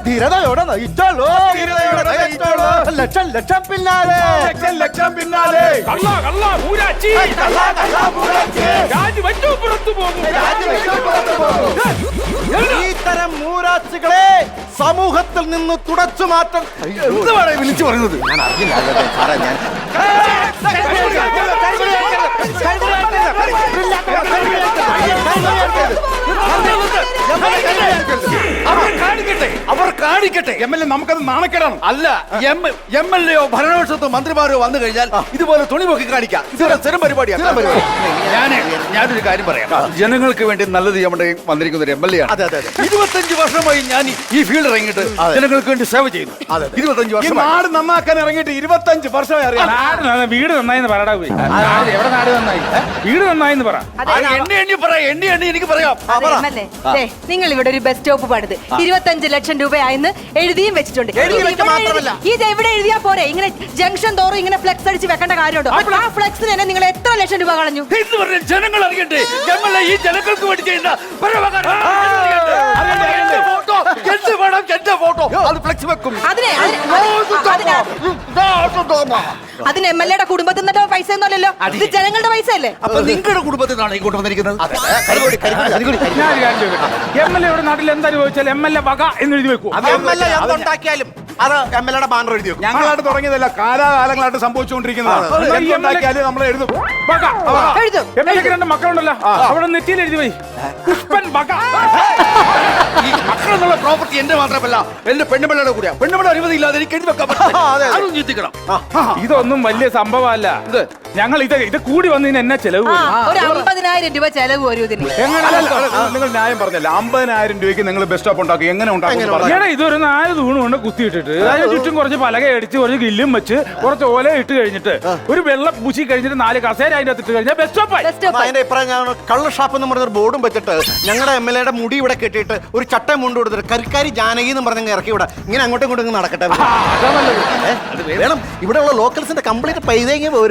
ധീരതയോടെ നയിച്ചോളൂ, ലക്ഷം ലക്ഷം പിന്നാലെ, ലക്ഷം ലക്ഷം പിന്നാലെ. ഇത്തരം മൂരാച്ചികളെ സമൂഹത്തിൽ നിന്ന് തുടച്ചു മാറ്റം. എന്തുവാണ് വിളിച്ചു പറയുന്നത്? ഞാൻ അറിഞ്ഞില്ല സാറേ. ഞാൻ അവർ കാണിക്കട്ടെ. MLA നമുക്കത് നാണക്കേടാണ്. അല്ല, MLA യോ ഭരണപക്ഷത്തോ മന്ത്രിമാരോ വന്നു കഴിഞ്ഞാൽ ഇതുപോലെ തുണി പൊക്കി കാണിക്കാം. ഇതൊരു സ്ഥിരം പരിപാടിയാണ്. ഞാനൊരു കാര്യം പറയാം. ജനങ്ങൾക്ക് വേണ്ടി നല്ലത് നമ്മുടെ വന്നിരിക്കുന്ന ഒരു MLA ആണ്. 25 വർഷമായി ഞാൻ ഈ ഫീൽഡ് ഇറങ്ങിയിട്ട് ജനങ്ങൾക്ക് വേണ്ടി സേവ ചെയ്യുന്നു. 25 വർഷം. നാട് നന്നാക്കാൻ ഇറങ്ങിയിട്ട് 25 വർഷമായി അറിയാം. വീട് നന്നായിന്ന് പറയടാ. പോയി എവിടെ നാട് നന്നായി? വീട് നന്നായിന്ന് പറ. എണ്ണി എനിക്ക് പറയാം. നിങ്ങൾ ഇവിടെ ഒരു ബസ് സ്റ്റോപ്പ് പണിത് 25 ലക്ഷം രൂപയായെന്ന് എഴുതിയും വെച്ചിട്ടുണ്ട്. ഇത് എവിടെ എഴുതിയാ പോരെ? ഇങ്ങനെ ജംഗ്ഷൻ തോറും ഇങ്ങനെ ഫ്ലെക്സ് അടിച്ച് വെക്കേണ്ട കാര്യമുണ്ടോ? ആ ഫ്ലെക്സിന് തന്നെ നിങ്ങൾ എത്ര ലക്ഷം രൂപ കളഞ്ഞു? ജനങ്ങൾ അറിയട്ടെ. ഈ ജനങ്ങൾക്ക് വേണ്ടി ചെയ്യുന്ന ഫോട്ടോ അത് ഫ്ലെക്സ് വെക്കും. അതിന് MLA കുടുംബത്തിൽ നിന്നിട്ട് പൈസ ഒന്നുമല്ലല്ലോ, ഇത് ജനങ്ങളുടെ പൈസ അല്ലേ? അപ്പൊ നിങ്ങളുടെ കുടുംബത്തിൽ നിന്നാണ് ഈ കൊണ്ടുവന്നിരിക്കുന്നത്. MLA യുടെ നാട്ടിൽ എന്തായാലും MLA വക എന്ന് എഴുതി വെക്കും. എന്തുണ്ടാക്കിയാലും അത് MLA ബാനർ എഴുതി വെക്കും. ഞങ്ങളായിട്ട് തുടങ്ങിയതല്ല, കാലാകാലങ്ങളായിട്ട് സംഭവിച്ചുകൊണ്ടിരിക്കുന്നതാണ്. എന്തുണ്ടാക്കിയാലും നമ്മൾ എഴുതും. MLA 2 മക്കളുണ്ടല്ലോ, അവിടെ നെറ്റിയിൽ എഴുതി പോയി പുഷ്പൻ വക. ഈ മക്കളെന്നുള്ള പ്രോപ്പർട്ടി എന്റെ മാത്രമല്ല, എന്റെ പെണ്ണുപിള്ളയുടെ കൂടെ. പെണ്ണുപിള്ള അനുമതി ഇല്ലാതെ എനിക്ക് എഴുതി വെക്കാൻ പറ്റില്ല. ഇതൊന്നും വലിയ സംഭവമല്ല. ഞങ്ങൾ ഇത് കൂടി വന്നതിന് എന്നാ ചെലവ്? ഒരു 50,000 രൂപ ചെലവ് വരും ഇതിന്. നിങ്ങൾ ന്യായം പറഞ്ഞല്ല. 50,000 രൂപയ്ക്ക് നിങ്ങൾ ബസ് സ്റ്റോപ്പ് ഉണ്ടാക്കി എങ്ങനെ ഉണ്ടാക്കും? ഇതൊരു 4 തൂണ് കൊണ്ട് കുത്തിയിട്ടിട്ട് അതിന് ചുറ്റും കുറച്ച് പലക അടിച്ച് കുറച്ച് ഗില്ലും വെച്ച് കുറച്ച് ഓല ഇട്ട് കഴിഞ്ഞിട്ട് ഒരു വെള്ളം പൂശി കഴിഞ്ഞിട്ട് 4 കസേര അതിന്റെ അകത്ത് ഇട്ട് കഴിഞ്ഞാൽ ബസ് സ്റ്റോപ്പായി. അതിന്റെ ഇപ്പറഞ്ഞ കള്ള് ഷാപ്പ് എന്ന് പറഞ്ഞൊരു ബോർഡും വെച്ചിട്ട് ഞങ്ങളുടെ MLA യുടെ മുടി ഇവിടെ കെട്ടിയിട്ട് ഒരു ചട്ടം മുണ്ട് കൊടുത്തിട്ട് കരിക്കാരി ജാനകി എന്ന് പറഞ്ഞ ഇറക്കി ഇവിടെ ഇങ്ങനെ അങ്ങോട്ടും ഇങ്ങോട്ടും നടക്കട്ടെ. വേണം. ഇവിടെയുള്ള ലോക്കൽസിന്റെ കംപ്ലീറ്റ് പൈതേങ്ങി